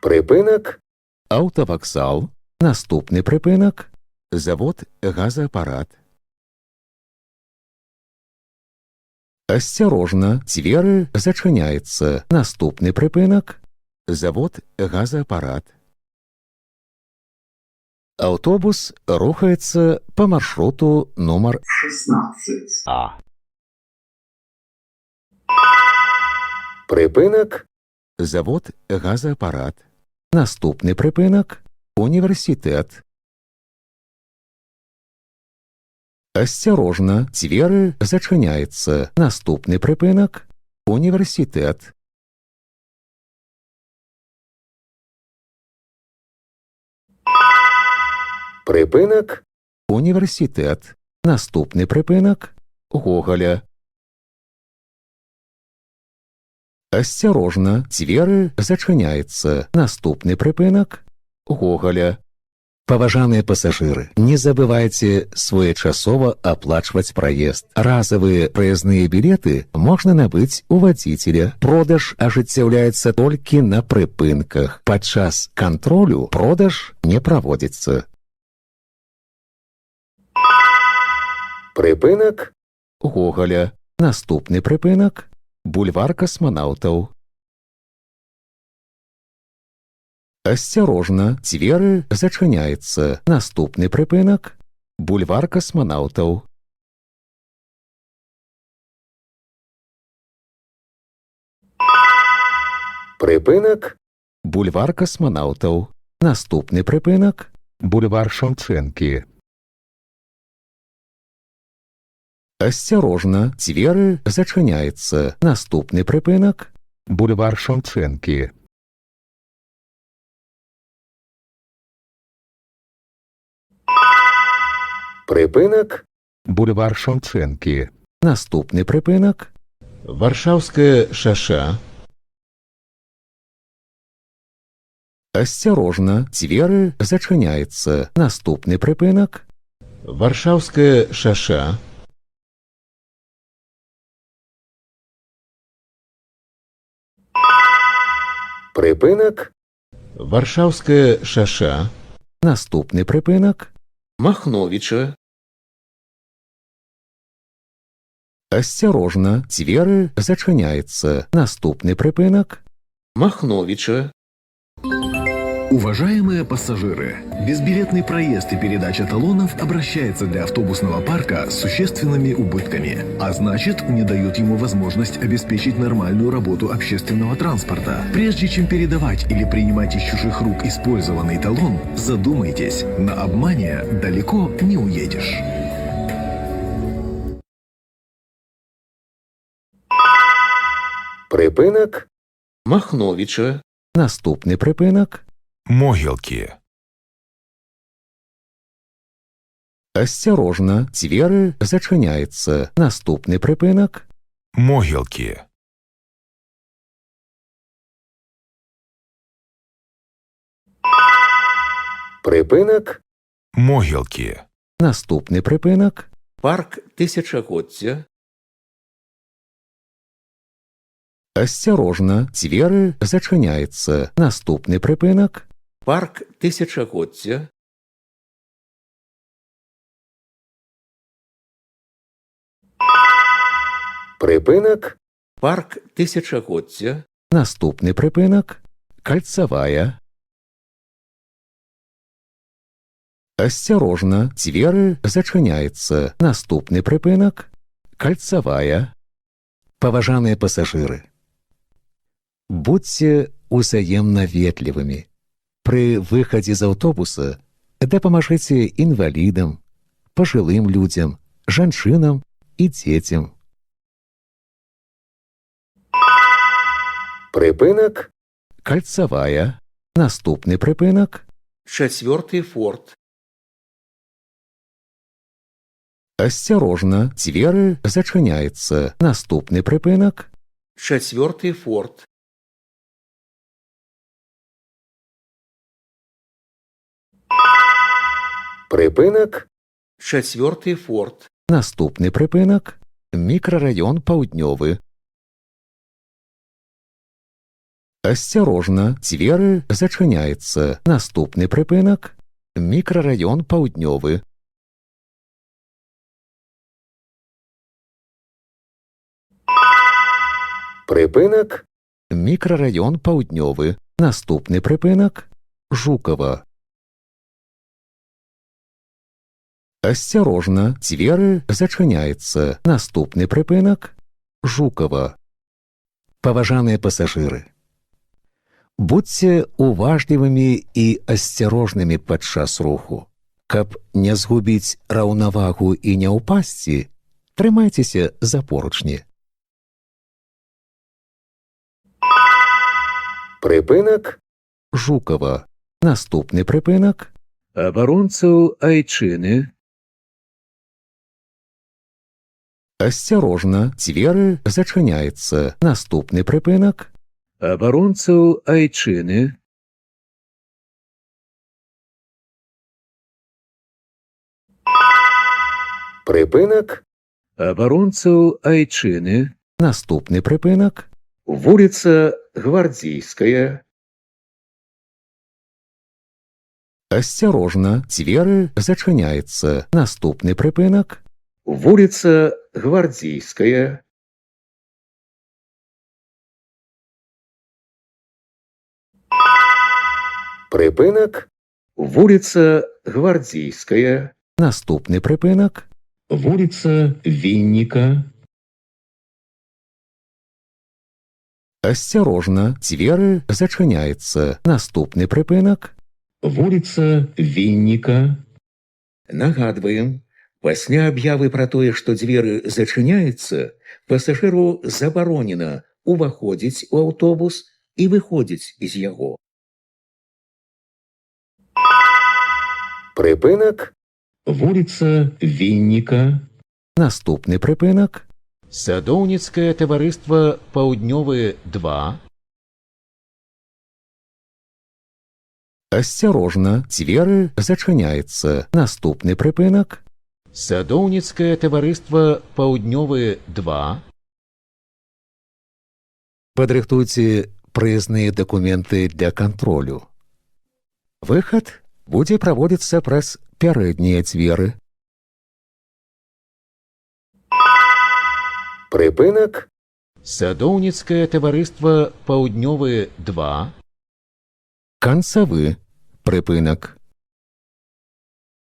Припинок – автовокзал. Наступний припинок – завод газоаппарат. Осторожно, двери зачиняються. Наступний припинок – завод газоаппарат. Автобус рухається по маршруту номер 16А. Припинок – завод газоаппарат. Наступний припинок – університет. Осторожно, двери зачиняються. Наступний припинок – університет. Припинок – університет. Наступний припинок – Гоголя. Осторожно, двери зачиняються. Наступний припинок – Гоголя. Поважаныя пассажиры, не забывайте своечасова оплачивать проезд. Разовые проездные билеты можно набыть у водителя. Продаж ажыццяўляецца толькі на прыпынках. Падчас кантролю продаж не проводится. Прыпынак Гоголя. Наступны прыпынак бульвар космонавтаў. Осторожно, двери зачиняються. Наступний припинок – бульвар космонавтов. Припинок – бульвар космонавтов. Наступний припинок – бульвар Шевченки. Осторожно, двери зачиняються. Наступний припинок – бульвар Шевченки. Припинок – бульвар Шевченки. Наступний припинок – Варшавське шосе. Осторожно, двери зачиняються. Наступний припинок – Варшавське шосе. Припинок – Варшавське шосе. Наступний припинок – Махновича. Осторожно, двери зачиняються. Наступний припинок – Махновича. Уважаемые пассажиры, безбилетный проезд и передача талонов обращается для автобусного парка с существенными убытками, а значит, не дает ему возможность обеспечить нормальную работу общественного транспорта. Прежде чем передавать или принимать из чужих рук использованный талон, задумайтесь, на обмане далеко не уедешь. Припинок Махновича. Наступний припинок Могилки. Осторожно, двери зачиняються. Наступний припинок Могилки. Припинок Могилки. Наступний припинок парк Тисячагоддя. Осторожно, двери зачиняються. Наступний припинок парк Тисячагоддя. Припинок парк Тисячагоддя. Наступний припинок Кольцевая. Осторожно, двери зачиняються. Наступний припинок Кольцевая. Поважаныя пассажиры, будьте узаемна ветлівымі. Пры выхадзе з аўтобуса дапамажыце інвалідам, пажылым людзям, жанчынам і дзецям. Прыпынак Кольцевая. Наступны прыпынак 4-й форт. Осторожно, двери зачиняються. Наступний припинок 4-й форт. Припинок 4-й форт. Наступний припинок мікрарайон Паўднёвы. Асцярожна, дзверы зачыняецца. Наступны прыпынак – мікрараён Паўднёвы. Прыпынак – мікрараён Паўднёвы. Наступны прыпынак – Жукава. Асцярожна, дзверы зачыняецца. Наступны прыпынак – Жукава. Паважаныя пасажыры, будзьце уважлівымі і асцярожнымі падчас руху. Каб не згубіць раўнавагу і не ўпасці, трымайцеся за поручні. Прыпынак – Жукава. Наступны прыпынак – абаронцаў Айчыны. Асцярожна, дзверы зачыняецца. Наступны прыпынак – абаронцаў Айчыны. Прыпынак – абаронцаў Айчыны. Наступны прыпынак – вуліца Гвардзійская. Асцярожна, дзверы зачыняецца. Наступны прыпынак – вуліца Гвардзійская. Прыпынак – вуліца Гвардзійская. Наступны прыпынак – вуліца Вінніка. Асцярожна, дзверы зачыняецца. Наступны прыпынак – вуліца Вінніка. Нагадваем, пасля аб'явы пра тое, што дзверы зачыняецца, пасажыру забаронена уваходзіць у аўтобус і выходзіць з яго. Прыпынак – вуліца Вінніка. Наступны прыпынак – садоўніцкае таварыства Паўднёвы 2. Асцярожна, дзверы зачыняецца. Наступны прыпынак – садоўніцкае таварыства Паўднёвы 2. Падрыхтуйце прыезныя дакументы для кантролю. Выхад будзе праводзіцца праз пярэднія дзверы. Прыпынак – садоўніцкае таварыства Паўднёвы 2. Канцавы прыпынак.